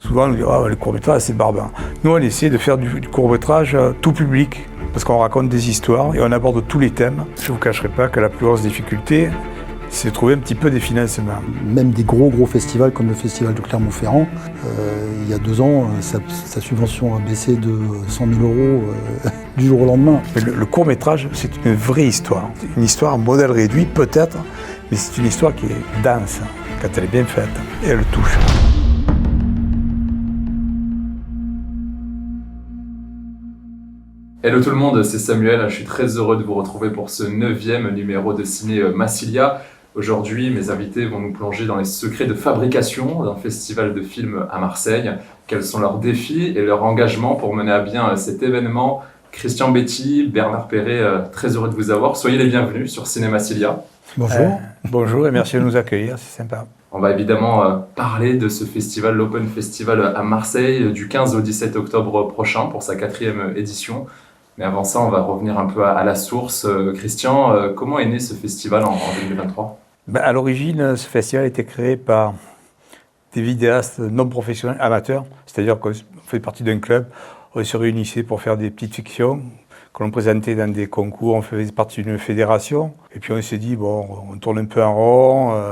Souvent, on nous dit « Ah, le court-métrage, c'est barbare ». Nous, on essaie de faire du court-métrage tout public, parce qu'on raconte des histoires et on aborde tous les thèmes. Je ne vous cacherai pas que la plus grosse difficulté, c'est de trouver un petit peu des financements. Même des gros festivals comme le festival de Clermont-Ferrand, il y a 2 ans, sa subvention a baissé de 100 000 € du jour au lendemain. Mais le court-métrage, c'est une vraie histoire. Une histoire en modèle réduit peut-être, mais c'est une histoire qui est dense quand elle est bien faite et elle touche. Hello tout le monde, c'est Samuel, je suis très heureux de vous retrouver pour ce 9e numéro de Ciné Massilia. Aujourd'hui, mes invités vont nous plonger dans les secrets de fabrication d'un festival de films à Marseille. Quels sont leurs défis et leur engagement pour mener à bien cet événement? Christian Betty, Bernard Perret, très heureux de vous avoir. Soyez les bienvenus sur Ciné Massilia. Bonjour. Bonjour et merci de nous accueillir, c'est sympa. On va évidemment parler de ce festival, l'Open Festival à Marseille, du 15 au 17 octobre prochain pour sa 4e édition. Mais avant ça, on va revenir un peu à la source. Christian, comment est né ce festival en 2023 ? À l'origine, ce festival a été créé par des vidéastes non professionnels, amateurs. C'est-à-dire qu'on fait partie d'un club, on se réunissait pour faire des petites fictions que l'on présentait dans des concours, on faisait partie d'une fédération. Et puis on s'est dit, bon, on tourne un peu en rond.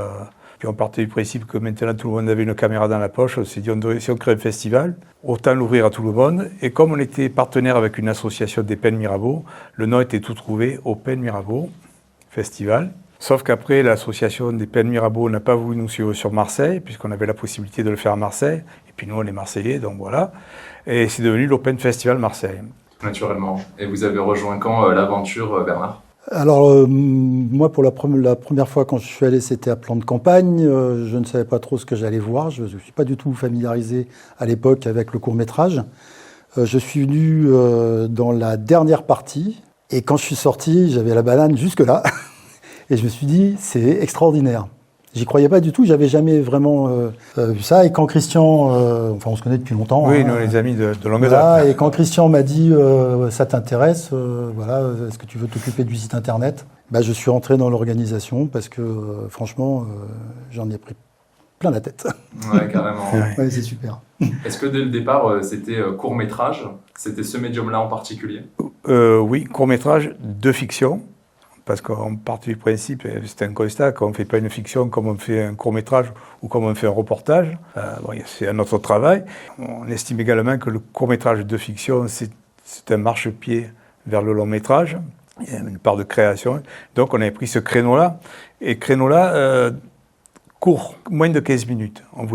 Puis on partait du principe que maintenant tout le monde avait une caméra dans la poche. On s'est dit, si on crée un festival, autant l'ouvrir à tout le monde. Et comme on était partenaire avec une association des Pennes Mirabeau, le nom était tout trouvé, Open Mirabeau Festival. Sauf qu'après, l'association des Pennes Mirabeau n'a pas voulu nous suivre sur Marseille, puisqu'on avait la possibilité de le faire à Marseille. Et puis nous, on est Marseillais, donc voilà. Et c'est devenu l'Open Festival Marseille. Naturellement. Et vous avez rejoint quand l'aventure, Bernard ? Alors, moi, pour la première fois quand je suis allé, c'était à plan de campagne. Je ne savais pas trop ce que j'allais voir. Je ne suis pas du tout familiarisé à l'époque avec le court-métrage. Je suis venu dans la dernière partie. Et quand je suis sorti, j'avais la banane jusque-là. Et je me suis dit, c'est extraordinaire. J'y croyais pas du tout, j'avais jamais vraiment vu ça. Et quand Christian, on se connaît depuis longtemps. Oui, nous, les amis de longue date. Et quand Christian m'a dit, ça t'intéresse, est-ce que tu veux t'occuper du site internet ? Je suis rentré dans l'organisation parce que, franchement, j'en ai pris plein la tête. Ouais, carrément. Ouais, c'est super. Est-ce que dès le départ, c'était court-métrage ? C'était ce médium-là en particulier ? Oui, court-métrage de fiction. Parce qu'on part du principe, c'est un constat, qu'on ne fait pas une fiction comme on fait un court-métrage ou comme on fait un reportage. C'est un autre travail. On estime également que le court-métrage de fiction, c'est un marchepied vers le long-métrage. Il y a une part de création. Donc on avait pris ce créneau-là. Et créneau-là, court, moins de 15 minutes. On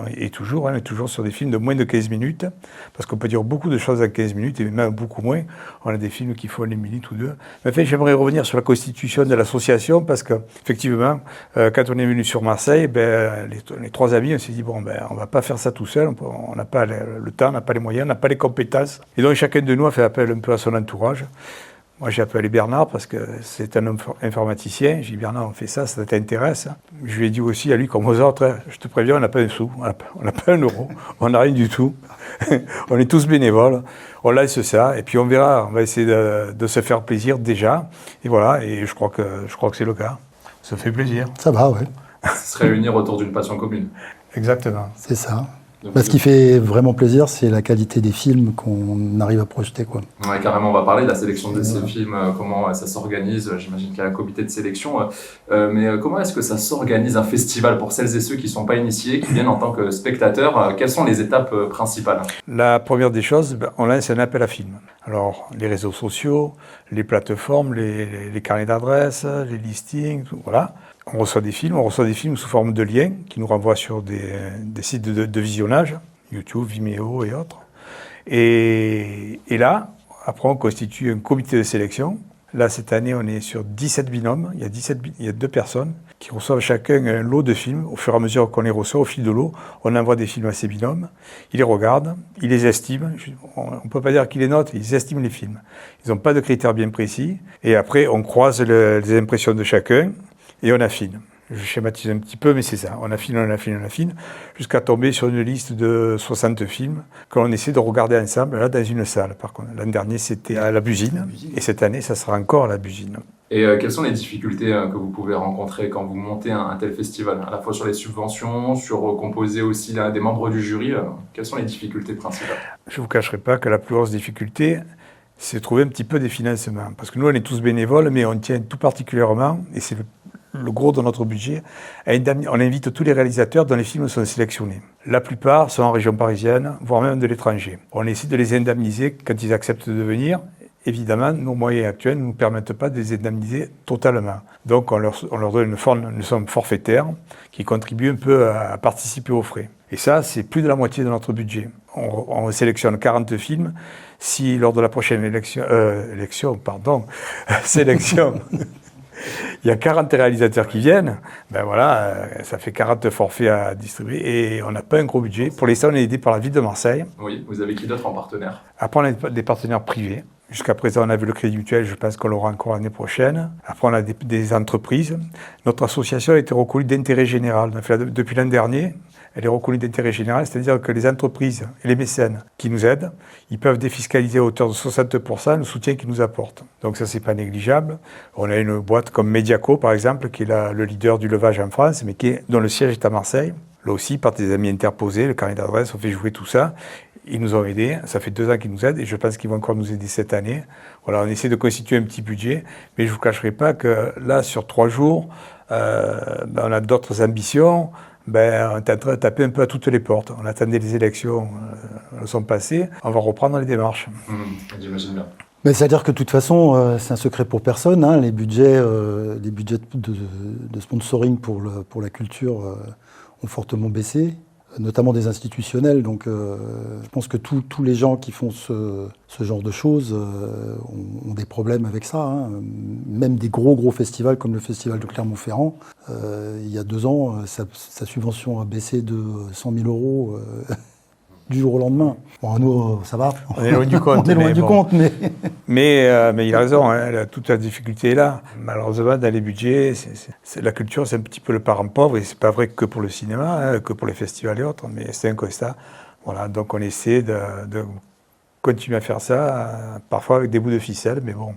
est toujours sur des films de moins de 15 minutes, parce qu'on peut dire beaucoup de choses en 15 minutes, et même beaucoup moins. On a des films qui font une minute ou deux. Mais en fait, j'aimerais revenir sur la constitution de l'association, parce qu'effectivement, quand on est venu sur Marseille, les 3 amis, on s'est dit, on ne va pas faire ça tout seul, on n'a pas le temps, on n'a pas les moyens, on n'a pas les compétences. Et donc, chacun de nous a fait appel un peu à son entourage. Moi, j'ai appelé Bernard parce que c'est un homme informaticien. J'ai dit, Bernard, on fait ça t'intéresse ? Je lui ai dit aussi à lui, comme aux autres, je te préviens, on n'a pas un sou, on n'a pas un euro, on n'a rien du tout. On est tous bénévoles, on lance ça, et puis on verra, on va essayer de se faire plaisir déjà. Et voilà, et je crois que c'est le cas. Ça fait plaisir. Ça va, ouais. Se réunir autour d'une passion commune. Exactement. C'est ça. Ce qui fait vraiment plaisir, c'est la qualité des films qu'on arrive à projeter, quoi. Ouais, carrément, on va parler de la sélection de ces films, comment ça s'organise. J'imagine qu'il y a un comité de sélection. Mais comment est-ce que ça s'organise un festival pour celles et ceux qui ne sont pas initiés, qui viennent en tant que spectateurs ? Quelles sont les étapes principales ? La première des choses, on lance un appel à films. Alors, les réseaux sociaux, les plateformes, les carnets d'adresses, les listings, tout, voilà. On reçoit des films sous forme de liens qui nous renvoient sur des sites de visionnage, YouTube, Vimeo et autres. Et là, après, on constitue un comité de sélection. Là, cette année, on est sur 17 binômes. Il y a 2 personnes qui reçoivent chacun un lot de films. Au fur et à mesure qu'on les reçoit, au fil de l'eau, on envoie des films à ces binômes. Ils les regardent, ils les estiment. On ne peut pas dire qu'ils les notent, ils estiment les films. Ils n'ont pas de critères bien précis. Et après, on croise les impressions de chacun. Et on affine. Je schématise un petit peu, mais c'est ça. On affine, jusqu'à tomber sur une liste de 60 films que l'on essaie de regarder ensemble, là, dans une salle. Par contre, l'an dernier, c'était à la Busine, et cette année, ça sera encore à la Busine. Et quelles sont les difficultés que vous pouvez rencontrer quand vous montez un tel festival, à la fois sur les subventions, sur composer aussi des membres du jury, quelles sont les difficultés principales? Je ne vous cacherai pas que la plus grosse difficulté, c'est de trouver un petit peu des financements. Parce que nous, on est tous bénévoles, mais on tient tout particulièrement, et c'est le gros de notre budget, on invite tous les réalisateurs dont les films sont sélectionnés. La plupart sont en région parisienne, voire même de l'étranger. On essaie de les indemniser quand ils acceptent de venir. Évidemment, nos moyens actuels ne nous permettent pas de les indemniser totalement. Donc on leur donne une somme forfaitaire qui contribue un peu à participer aux frais. Et ça, c'est plus de la moitié de notre budget. On sélectionne 40 films. Si lors de la prochaine sélection, il y a 40 réalisateurs qui viennent, ben voilà, ça fait 40 forfaits à distribuer et on n'a pas un gros budget. Pour l'instant, on est aidé par la ville de Marseille. Oui, vous avez qui d'autre en partenaire? Après, on a des partenaires privés. Jusqu'à présent, on avait le Crédit Mutuel, je pense qu'on l'aura encore l'année prochaine. Après, on a des entreprises. Notre association a été reconnue d'intérêt général. Depuis l'an dernier, elle est reconnue d'intérêt général, c'est-à-dire que les entreprises et les mécènes qui nous aident, ils peuvent défiscaliser à hauteur de 60% le soutien qu'ils nous apportent. Donc ça, c'est pas négligeable. On a une boîte comme Mediaco, par exemple, qui est le leader du levage en France, mais dont le siège est à Marseille. Là aussi, par des amis interposés, le carnet d'adresse, on fait jouer tout ça. Ils nous ont aidés, ça fait 2 ans qu'ils nous aident et je pense qu'ils vont encore nous aider cette année. Voilà, on essaie de constituer un petit budget, mais je ne vous cacherai pas que là, sur 3 jours, on a d'autres ambitions. On est en train de taper un peu à toutes les portes. On attendait les élections, elles sont passées, on va reprendre les démarches. J'imagine bien. Mais c'est-à-dire que de toute façon, c'est un secret pour personne. Hein, les budgets de sponsoring pour la culture ont fortement baissé, notamment des institutionnels. Donc je pense que tous les gens qui font ce genre de choses ont des problèmes avec ça. Hein. Même des gros festivals comme le festival de Clermont-Ferrand, il y a 2 ans, sa subvention a baissé de 100 000 euros du jour au lendemain. Bon, nous, ça va. On est loin du compte. On est loin du compte, mais... mais il a raison, hein, toute la difficulté est là. Malheureusement, dans les budgets, la culture, c'est un petit peu le parent pauvre, et c'est pas vrai que pour le cinéma, hein, que pour les festivals et autres, mais c'est un constat. Voilà, donc on essaie de continuer à faire ça, parfois avec des bouts de ficelle, mais bon,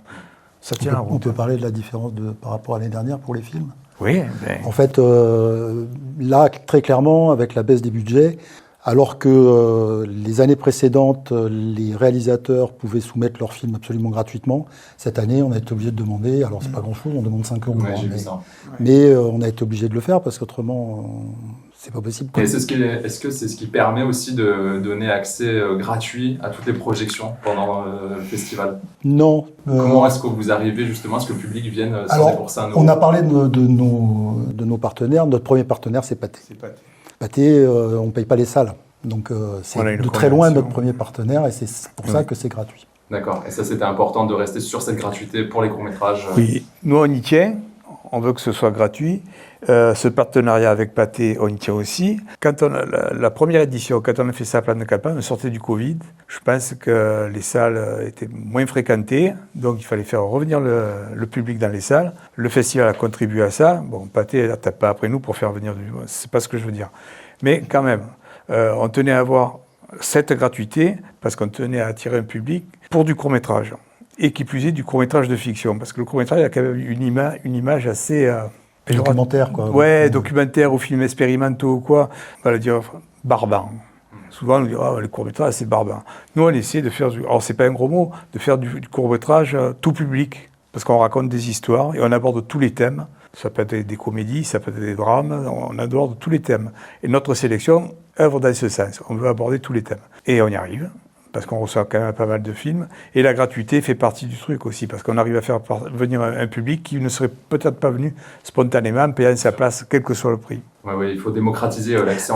ça tient la route. On peut parler de la différence par rapport à l'année dernière pour les films? Oui. Mais... En fait, là, très clairement, avec la baisse des budgets, alors que les années précédentes, les réalisateurs pouvaient soumettre leurs films absolument gratuitement, cette année, on a été obligé de demander, alors c'est pas grand-chose, on demande 5 €. Ouais, j'ai vu ça. Mais on a été obligé de le faire parce qu'autrement, c'est pas possible. Et est-ce que c'est ce qui permet aussi de donner accès gratuit à toutes les projections pendant le festival? Non. Comment est-ce que vous arrivez justement à ce que le public vienne s'en débourser un euro? On a parlé de nos partenaires. Notre premier partenaire, c'est Pathé. Pathé, on ne paye pas les salles. Donc c'est de très loin notre premier partenaire et c'est pour ça que c'est gratuit. D'accord. Et ça, c'était important de rester sur cette gratuité pour les courts-métrages? Oui, nous on y tient. On veut que ce soit gratuit. Ce partenariat avec Pathé, on y tient aussi. Quand la première édition, quand on a fait ça à Plan de Campagne, on sortait du Covid. Je pense que les salles étaient moins fréquentées, donc il fallait faire revenir le public dans les salles. Le festival a contribué à ça. Bon, Pathé ne tape pas après nous pour faire venir du... C'est pas ce que je veux dire. Mais quand même, on tenait à avoir cette gratuité parce qu'on tenait à attirer un public pour du court-métrage. Et qui plus est du court-métrage de fiction. Parce que le court-métrage a quand même une image assez... documentaire, quoi. Ouais, documentaire ou film expérimentaux ou quoi. On va dire barbant. Souvent, on nous dit, le court-métrage, c'est barbant. Nous, on essaie de faire alors c'est pas un gros mot, de faire du court-métrage tout public. Parce qu'on raconte des histoires et on aborde tous les thèmes. Ça peut être des comédies, ça peut être des drames, on aborde tous les thèmes. Et notre sélection œuvre dans ce sens. On veut aborder tous les thèmes. Et on y arrive. Parce qu'on reçoit quand même pas mal de films. Et la gratuité fait partie du truc aussi, parce qu'on arrive à faire venir un public qui ne serait peut-être pas venu spontanément en payant sa place, quel que soit le prix. Oui, il faut démocratiser l'accès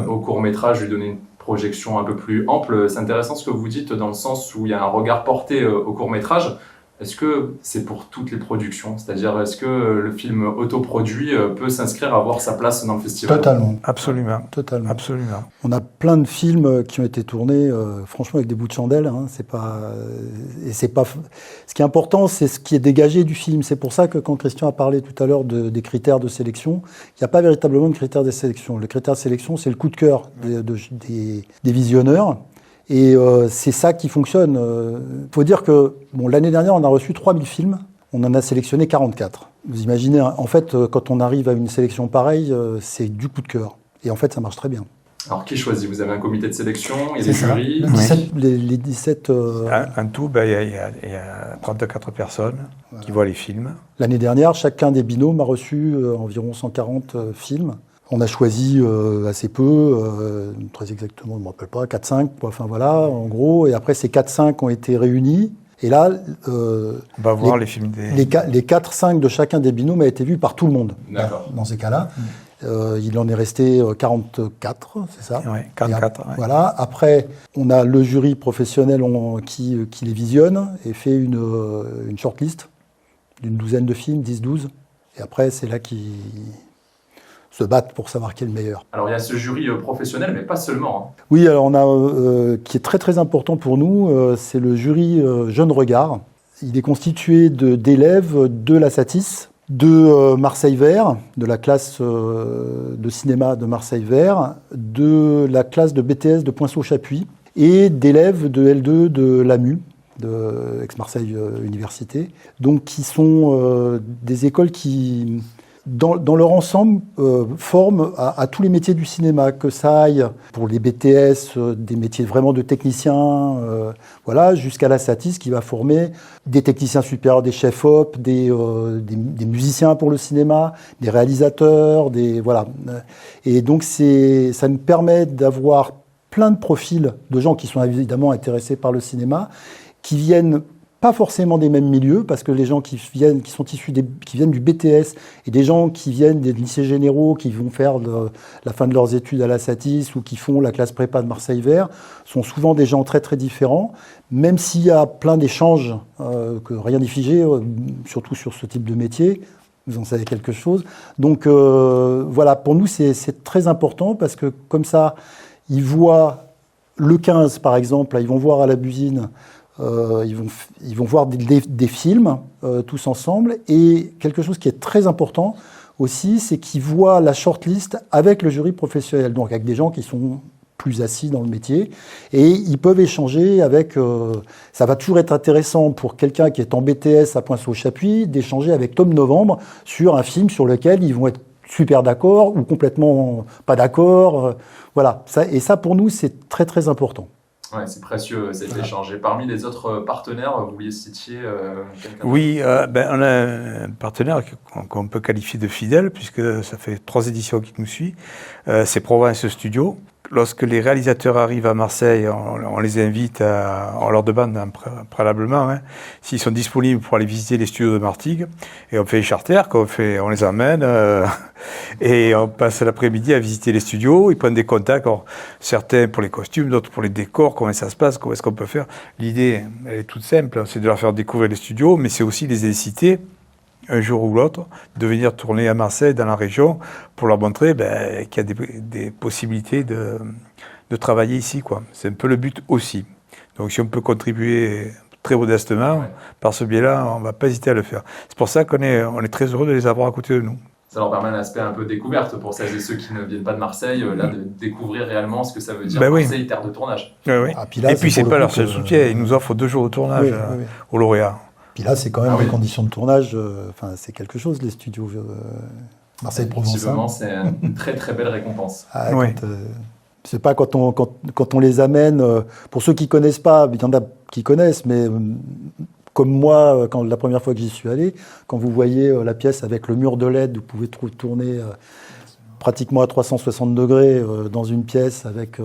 au court-métrage, lui donner une projection un peu plus ample. C'est intéressant ce que vous dites, dans le sens où il y a un regard porté au court-métrage. Est-ce que c'est pour toutes les productions? C'est-à-dire, est-ce que le film autoproduit peut s'inscrire à avoir sa place dans le festival? Totalement. Absolument. Totalement. Absolument. On a plein de films qui ont été tournés, franchement, avec des bouts de chandelle. Hein, c'est pas... Ce qui est important, c'est ce qui est dégagé du film. C'est pour ça que quand Christian a parlé tout à l'heure des critères de sélection, il n'y a pas véritablement de critères de sélection. Le critère de sélection, c'est le coup de cœur des visionneurs. Et c'est ça qui fonctionne. Faut dire que l'année dernière, on a reçu 3000 films. On en a sélectionné 44. Vous imaginez, en fait, quand on arrive à une sélection pareille, c'est du coup de cœur. Et en fait, ça marche très bien. Alors, qui choisit? Vous avez un comité de sélection, il y a des C'est ça. jurys. Les 17... En tout, il y a 34 personnes qui voient les films. L'année dernière, chacun des binômes a reçu environ 140 films. On a choisi assez peu, très exactement, je ne me rappelle pas, 4-5, enfin voilà, en gros. Et après, ces 4-5 ont été réunis. Et là, on va voir les films les 4-5 de chacun des binômes a été vu par tout le monde. D'accord. Dans ces cas-là. Il en est resté 44, c'est ça? Oui, 44. Ouais. Voilà. Après, on a le jury professionnel qui les visionne et fait une shortlist d'une douzaine de films, 10-12. Et après, c'est là qu'ils se battent pour savoir qui est le meilleur. Alors, il y a ce jury professionnel, mais pas seulement. Hein. Oui, alors on a, qui est très très important pour nous, c'est le jury Jeune Regard. Il est constitué d'élèves de la Satis, de Marseille Vert, de la classe de cinéma de Marseille Vert, de la classe de BTS de Poinceau-Chapuis et d'élèves de L2 de l'AMU, de Aix-Marseille Université. Donc qui sont des écoles qui, dans leur ensemble, forment à tous les métiers du cinéma, que ça aille pour les BTS, des métiers vraiment de techniciens, voilà, jusqu'à la Satis qui va former des techniciens supérieurs, des chefs-op, des musiciens pour le cinéma, des réalisateurs, voilà. Et donc ça nous permet d'avoir plein de profils de gens qui sont évidemment intéressés par le cinéma, qui viennent pas forcément des mêmes milieux, parce que les gens qui viennent du BTS et des gens qui viennent des lycées généraux, qui vont faire la fin de leurs études à la Satis ou qui font la classe prépa de Marseille Vert, sont souvent des gens très très différents, même s'il y a plein d'échanges, que rien n'est figé, surtout sur ce type de métier. Vous en savez quelque chose. Donc voilà, pour nous c'est très important, parce que comme ça, ils voient le 15 par exemple, là, ils vont voir à la Busine. Ils vont voir des films tous ensemble, et quelque chose qui est très important aussi, c'est qu'ils voient la shortlist avec le jury professionnel, donc avec des gens qui sont plus assis dans le métier, et ils peuvent échanger avec... ça va toujours être intéressant pour quelqu'un qui est en BTS à Poinceau-Chapuis d'échanger avec Tom Novembre sur un film sur lequel ils vont être super d'accord ou complètement pas d'accord. Voilà, et ça pour nous c'est très très important. Ouais, c'est précieux cet échange. Et parmi les autres partenaires, vous vouliez citer quelqu'un? Oui, on a un partenaire qu'on peut qualifier de fidèle, puisque ça fait 3 éditions qu'il nous suit. C'est Provence Studio. Lorsque les réalisateurs arrivent à Marseille, on les invite, on leur demande préalablement s'ils sont disponibles pour aller visiter les studios de Martigues. Et on fait un charter, on les emmène et on passe l'après-midi à visiter les studios. Ils prennent des contacts, alors, certains pour les costumes, d'autres pour les décors, comment ça se passe, comment est-ce qu'on peut faire. L'idée, elle est toute simple, c'est de leur faire découvrir les studios, mais c'est aussi les inciter, un jour ou l'autre, de venir tourner à Marseille, dans la région, pour leur montrer qu'il y a des possibilités de travailler ici, quoi. C'est un peu le but aussi. Donc si on peut contribuer très modestement, par ce biais-là, on ne va pas hésiter à le faire. C'est pour ça qu'on est très heureux de les avoir à côté de nous. Ça leur permet un aspect un peu découverte pour celles et ceux qui ne viennent pas de Marseille, là, de découvrir réellement ce que ça veut dire Marseille, terre de tournage. Oui. Ah, et puis c'est pas leur seul soutien, ils nous offrent 2 jours de tournage aux lauréats. Puis là, c'est quand même des conditions de tournage, c'est quelque chose, les studios Marseille-Provence. Effectivement, c'est une très très belle récompense. C'est pas quand on les amène, pour ceux qui connaissent pas, il y en a qui connaissent, mais comme moi, la première fois que j'y suis allé, quand vous voyez la pièce avec le mur de LED, vous pouvez tourner pratiquement à 360 degrés dans une pièce avec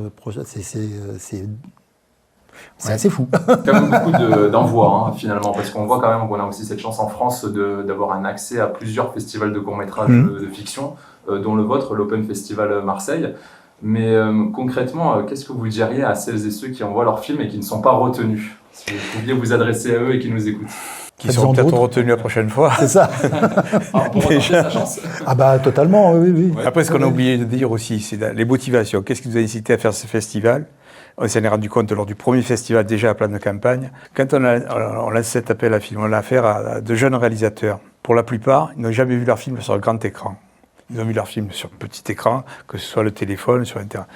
c'est assez fou. Comme beaucoup d'envois, finalement, parce qu'on voit quand même qu'on a aussi cette chance en France d'avoir un accès à plusieurs festivals de courts-métrages de fiction, dont le vôtre, l'Open Festival Marseille. Mais concrètement, qu'est-ce que vous diriez à celles et ceux qui envoient leurs films et qui ne sont pas retenus? Si vous pouviez vous adresser à eux et qui nous écoutent. Qui seront peut-être retenus la prochaine fois. C'est ça. Alors, pour retenter sa chance. Totalement, oui. Ouais. Après, ce qu'on a oublié de dire aussi, c'est les motivations. Qu'est-ce qui nous a incité à faire ce festival? On s'en est rendu compte lors du premier festival, déjà à Plan de Campagne. Quand on lance cet appel à film, on l'a affaire à de jeunes réalisateurs. Pour la plupart, ils n'ont jamais vu leur film sur le grand écran. Ils ont vu leur film sur petit écran, que ce soit le téléphone, sur Internet.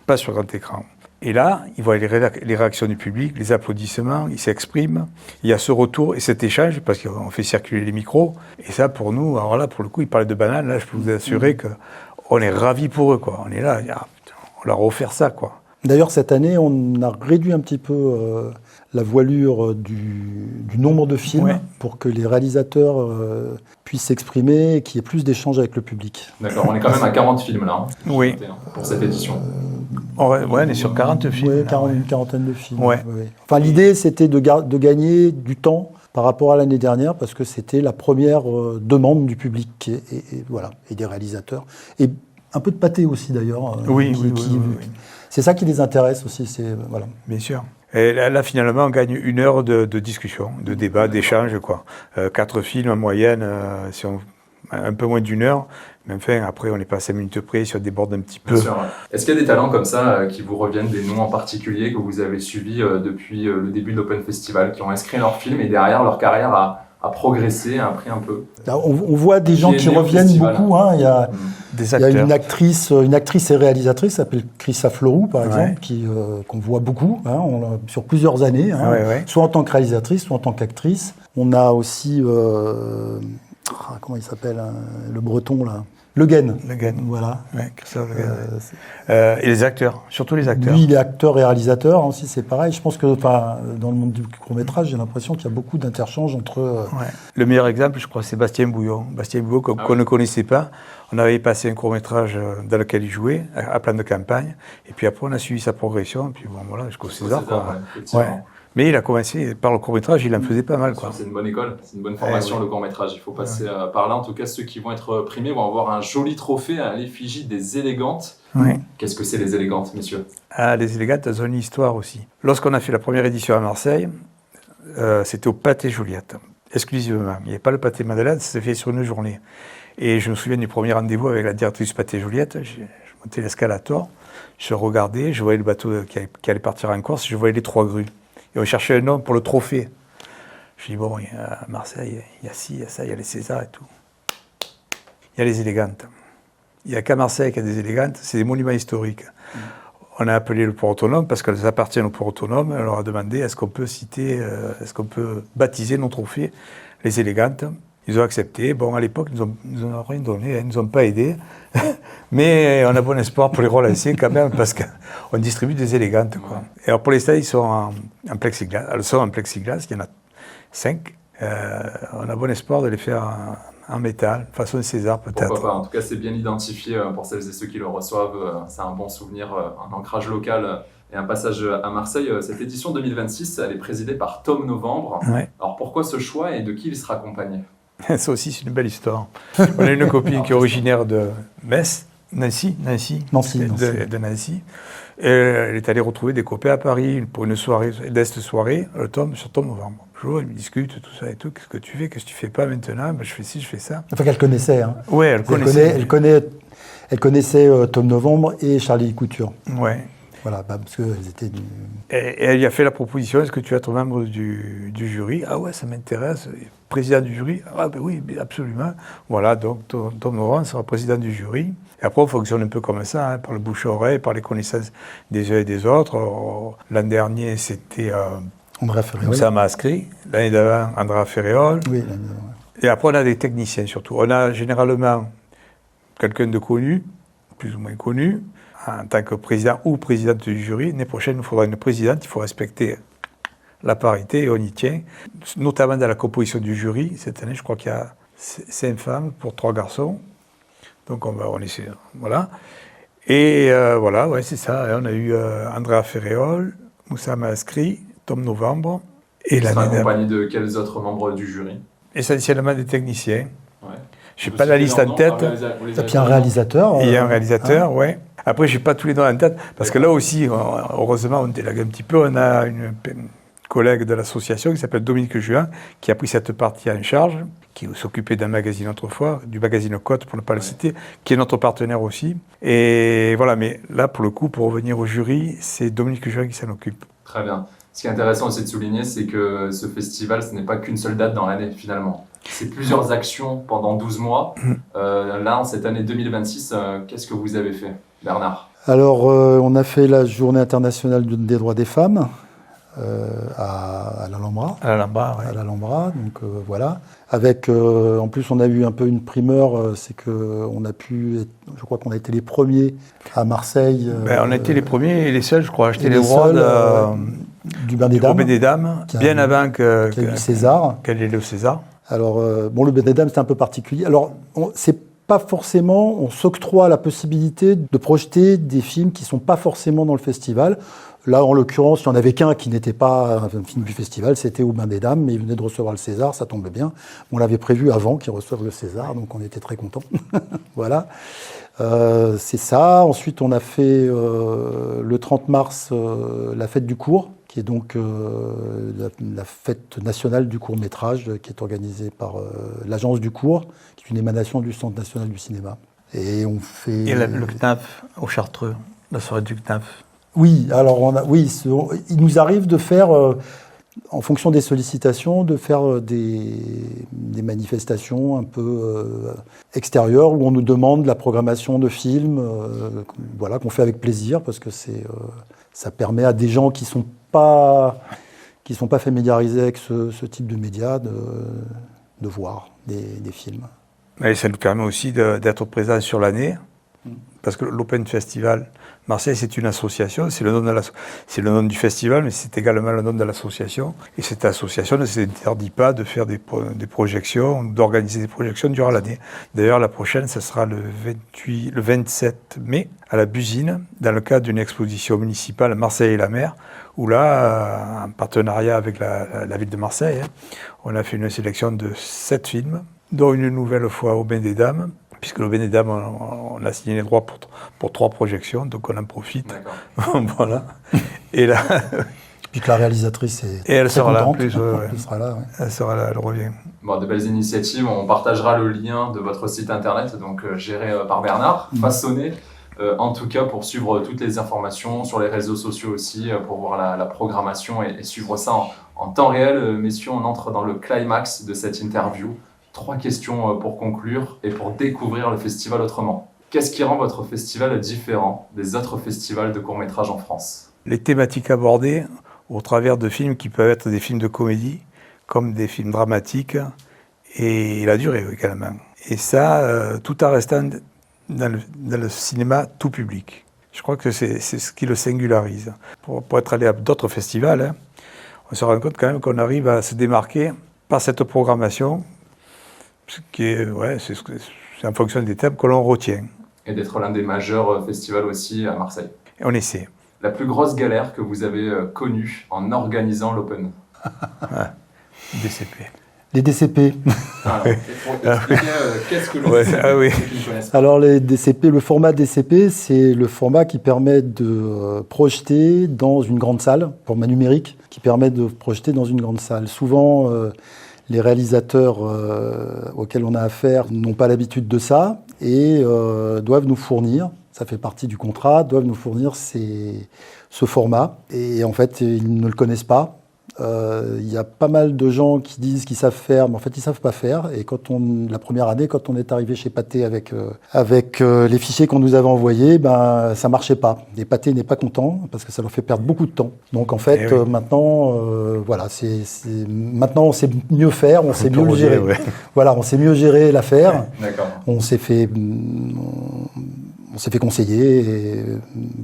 Pas sur grand écran. Et là, ils voient les réactions du public, les applaudissements, ils s'expriment. Il y a ce retour et cet échange, parce qu'on fait circuler les micros. Et ça, pour nous, alors là, pour le coup, ils parlaient de bananes. Là, je peux vous assurer qu'on est ravis pour eux, quoi. On est là, on leur a offert ça, quoi. D'ailleurs, cette année, on a réduit un petit peu la voilure du nombre de films pour que les réalisateurs puissent s'exprimer et qu'il y ait plus d'échanges avec le public. D'accord, on est quand même à 40 films là, oui. Pour cette édition. On est sur 40 films. Oui, une quarantaine de films. Ouais. Oui. Enfin, l'idée, c'était de gagner du temps par rapport à l'année dernière, parce que c'était la première demande du public et des réalisateurs. Et un peu de pâté aussi, d'ailleurs. Oui. C'est ça qui les intéresse aussi. Voilà. Bien sûr. Et là, finalement, on gagne 1 heure de discussion, de débat, d'échange, quoi. 4 films en moyenne, si on un peu moins d'1 heure. Mais enfin, après, on n'est pas à 5 minutes près, si on déborde un petit peu. Bien sûr, ouais. Est-ce qu'il y a des talents comme ça qui vous reviennent, des noms en particulier que vous avez suivis depuis le début de l'Open Festival, qui ont inscrit leur film et derrière leur carrière a progressé, a pris un peu? Là, on voit des gens qui reviennent beaucoup. Hein. Il y a une actrice et réalisatrice qui s'appelle Chrissa Florou, par exemple, qu'on voit beaucoup sur plusieurs années, soit en tant que réalisatrice, soit en tant qu'actrice. On a aussi, comment il s'appelle, le breton, là, Le Guen. Voilà. Ouais, Christophe Le Guen. Et les acteurs, surtout les acteurs. Lui, il est acteur et réalisateur aussi, c'est pareil. Je pense que dans le monde du court-métrage, j'ai l'impression qu'il y a beaucoup d'interchanges entre... Le meilleur exemple, je crois, c'est Bastien Bouillon. Bastien Bouillon, qu'on ne connaissait pas. On avait passé un court-métrage dans lequel il jouait, à plan de campagne. Et puis après, on a suivi sa progression. Et puis bon, voilà, jusqu'au César. Mais il a commencé par le court-métrage, il en faisait pas mal, quoi. C'est une bonne école, c'est une bonne formation, le court-métrage. Il faut passer par là. En tout cas, ceux qui vont être primés vont avoir un joli trophée à l'effigie des Élégantes. Qu'est-ce que c'est, les Élégantes, messieurs? Les Élégantes, elles ont une histoire aussi. Lorsqu'on a fait la première édition à Marseille, c'était au Pâté Juliette, exclusivement. Il n'y avait pas le Pâté Madeleine, ça s'est fait sur une journée. Et je me souviens du premier rendez-vous avec la directrice Pâté Juliette. Je montais l'escalator, je regardais, je voyais le bateau qui allait partir en course, je voyais les 3 grues. Et on cherchait un nom pour le trophée. Je dis, bon, à Marseille, il y a ci, il y a ça, il y a les Césars et tout. Il y a les Élégantes. Il n'y a qu'à Marseille qu'il y a des Élégantes, c'est des monuments historiques. On a appelé le port autonome parce qu'elles appartiennent au port autonome. On leur a demandé, est-ce qu'on peut baptiser nos trophées, les Élégantes? Ils ont accepté. Bon, à l'époque, ils nous ont rien donné, ils nous ont pas aidés. Mais on a bon espoir pour les relancer quand même, parce qu'on distribue des Élégantes, quoi. Et alors pour les stades, ils sont en plexiglas. Elles sont en plexiglas, il y en a 5. On a bon espoir de les faire en métal, façon César peut-être. Pourquoi pas, en tout cas c'est bien identifié pour celles et ceux qui le reçoivent. C'est un bon souvenir, un ancrage local et un passage à Marseille. Cette édition 2026, elle est présidée par Tom Novembre. Alors pourquoi ce choix et de qui il sera accompagné? Ça aussi, c'est une belle histoire. On a une copine qui est originaire de Metz, Nancy. De Nancy. Et elle est allée retrouver des copains à Paris pour une soirée, soirée, sur Tom Novembre. Ils me discutent, tout ça et tout. Qu'est-ce que tu fais? Qu'est-ce que tu fais pas maintenant? Je fais ci, je fais ça. Enfin, qu'elle connaissait. Hein. Oui, elle connaissait Tom Novembre et Charlie Couture. Ouais. Voilà, parce qu'elles étaient... Et elle lui a fait la proposition, est-ce que tu vas être membre du jury? Ah ouais, ça m'intéresse. Président du jury? Ah ben oui, absolument. Voilà, donc Tom Novembre sera président du jury. Et après, on fonctionne un peu comme ça, par le bouche-oreille, par les connaissances des uns et des autres. L'an dernier, c'était Moussa Mascri. L'année d'avant, Andrea Ferréol. Oui, et après, on a des techniciens surtout. On a généralement quelqu'un de connu, plus ou moins connu, en tant que président ou présidente du jury. L'année prochaine, il nous faudra une présidente, il faut respecter la parité et on y tient. Notamment dans la composition du jury, cette année, je crois qu'il y a 5 femmes pour 3 garçons. Donc on essaie, voilà. Et voilà, ouais, c'est ça. On a eu Andrea Ferréol, Moussa Mascri, Tom Novembre. Et l'année accompagné de quels autres membres du jury? Essentiellement des techniciens. Je n'ai pas la liste en tête. Et puis un réalisateur. Il y a un réalisateur, ouais. Après, je n'ai pas tous les noms en tête, parce que là aussi, heureusement, on délague un petit peu. On a une collègue de l'association qui s'appelle Dominique Juin, qui a pris cette partie en charge, qui s'occupait d'un magazine autrefois, du magazine Côte, pour ne pas le citer, qui est notre partenaire aussi. Et voilà, mais là, pour le coup, pour revenir au jury, c'est Dominique Juin qui s'en occupe. Très bien. Ce qui est intéressant aussi de souligner, c'est que ce festival, ce n'est pas qu'une seule date dans l'année, finalement. C'est plusieurs actions pendant 12 mois. Là, en cette année 2026, qu'est-ce que vous avez fait, Bernard? Alors, on a fait la Journée internationale des droits des femmes à l'Alhambra. À l'Alhambra, oui. À l'Alhambra, donc voilà. Avec, en plus, on a eu un peu une primeur, c'est qu'on a pu, je crois qu'on a été les premiers à Marseille. On a été les premiers et les seuls, je crois, à acheter les droits droits du Bain des Dames, bien avant qu'il y ait eu César. Qu'elle ait le César. Alors, bon, le Bain des Dames, c'est un peu particulier. Alors, c'est pas forcément, on s'octroie la possibilité de projeter des films qui sont pas forcément dans le festival. Là, en l'occurrence, il n'y en avait qu'un qui n'était pas un film du festival, c'était Au Bain des Dames, mais il venait de recevoir le César, ça tombe bien. On l'avait prévu avant qu'il reçoive le César, donc on était très contents. Voilà. C'est ça. Ensuite, on a fait le 30 mars la fête du court, qui est donc la fête nationale du court-métrage, qui est organisée par l'Agence du court, qui est une émanation du Centre national du cinéma. Et on fait... Et le CNAF au Chartreux, la soirée du CNAF. Oui, alors il nous arrive de faire, en fonction des sollicitations, de faire des manifestations un peu extérieures où on nous demande la programmation de films, voilà, qu'on fait avec plaisir parce que ça permet à des gens qui sont pas familiarisés avec ce type de médias de voir des films. Et ça nous permet aussi d'être présents sur l'année. Parce que l'Open Festival Marseille, c'est une association, c'est le nom du festival, mais c'est également le nom de l'association. Et cette association ne s'interdit pas de faire des projections, d'organiser des projections durant l'année. D'ailleurs, la prochaine, ce sera le 27 mai à la Busine, dans le cadre d'une exposition municipale Marseille et la mer, où là, en partenariat avec la ville de Marseille, on a fait une sélection de 7 films, dont une nouvelle fois Au Bain des Dames, puisque le Bain des Dames, on a signé les droits pour 3 projections, donc on en profite. Voilà. Et là... Puis que la réalisatrice est elle sera là, contente. Elle sera là, ouais. Elle sera là, elle revient. Bon, de belles initiatives. On partagera le lien de votre site internet, donc géré par Bernard, façonné. En tout cas, pour suivre toutes les informations sur les réseaux sociaux aussi, pour voir la programmation et suivre ça en temps réel. Messieurs, on entre dans le climax de cette interview. 3 questions pour conclure et pour découvrir le festival autrement. Qu'est-ce qui rend votre festival différent des autres festivals de court-métrage en France ? Les thématiques abordées au travers de films qui peuvent être des films de comédie, comme des films dramatiques, et la durée également. Et ça, tout en restant dans le cinéma tout public. Je crois que c'est ce qui le singularise. Pour être allé à d'autres festivals, on se rend compte quand même qu'on arrive à se démarquer par cette programmation, ce qui est, c'est en fonction des thèmes que l'on retient. Et d'être l'un des majeurs festivals aussi à Marseille. Et on essaie. La plus grosse galère que vous avez connue en organisant l'Open ? DCP. Les DCP. Alors, pour expliquer, qu'est-ce que le DCP ceux qui ne connaissent pas. Alors les DCP, le format DCP, c'est le format qui permet de projeter dans une grande salle, format numérique, qui permet de projeter dans une grande salle. Souvent, les réalisateurs auxquels on a affaire n'ont pas l'habitude de ça et doivent nous fournir, ça fait partie du contrat, doivent nous fournir ce format. Et en fait, ils ne le connaissent pas. Il y a pas mal de gens qui disent qu'ils savent faire, mais en fait, ils ne savent pas faire. Et la première année, quand on est arrivé chez Pathé avec les fichiers qu'on nous avait envoyés, ça ne marchait pas. Et Pathé n'est pas content parce que ça leur fait perdre beaucoup de temps. Donc en fait, maintenant, maintenant, on sait mieux faire, on sait mieux le gérer. Ouais. Voilà, on sait mieux gérer l'affaire. D'accord. On s'est fait conseiller et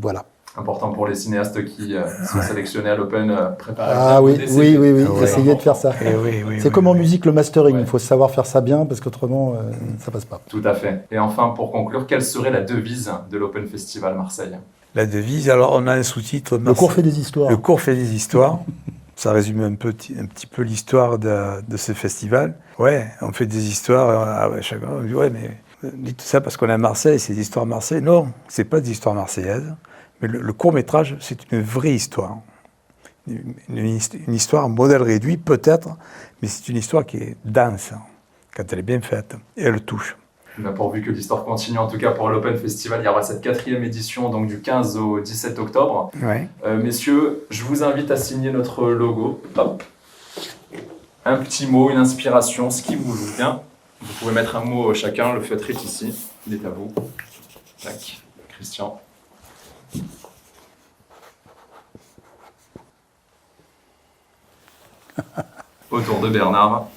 voilà. Important pour les cinéastes qui sont sélectionnés à l'Open, préparer. Ah oui, essayez de faire ça. C'est comme en musique le mastering, il faut savoir faire ça bien parce qu'autrement ça passe pas. Tout à fait. Et enfin, pour conclure, quelle serait la devise de l'Open Festival Marseille ? La devise, alors on a un sous-titre. Le court fait des histoires. Le court fait des histoires. Ça résume un petit peu l'histoire de ce festival. Ouais, on fait des histoires. Chacun dit mais dites ça parce qu'on est à Marseille, c'est des histoires Marseille. Non, c'est pas des histoires marseillaises. Mais le court-métrage, c'est une vraie histoire. Une histoire en modèle réduit, peut-être, mais c'est une histoire qui est dense, quand elle est bien faite, et elle touche. Pourvu que l'histoire continue, en tout cas pour l'Open Festival, il y aura cette 4e édition, donc du 15 au 17 octobre. Ouais. Messieurs, je vous invite à signer notre logo. Hop. Un petit mot, une inspiration, ce qui vous vient. Vous pouvez mettre un mot chacun, le feutre est ici, il est à vous. Tac. Christian. Autour de Bernard.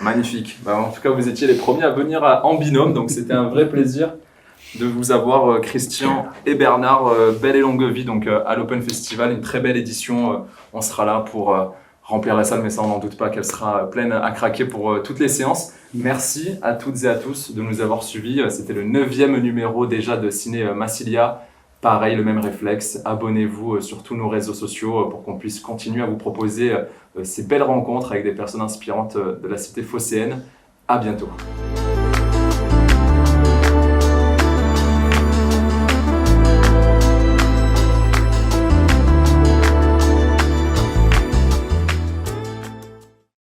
Magnifique. Bah, en tout cas, vous étiez les premiers à venir en binôme, donc c'était un vrai plaisir de vous avoir, Christian et Bernard. Belle et longue vie donc, à l'Open Festival, une très belle édition. On sera là pour remplir la salle, mais ça, on n'en doute pas qu'elle sera pleine à craquer pour toutes les séances. Merci à toutes et à tous de nous avoir suivis. C'était le 9e numéro déjà de Ciné Massilia. Pareil, le même réflexe, abonnez-vous sur tous nos réseaux sociaux pour qu'on puisse continuer à vous proposer ces belles rencontres avec des personnes inspirantes de la cité phocéenne. À bientôt.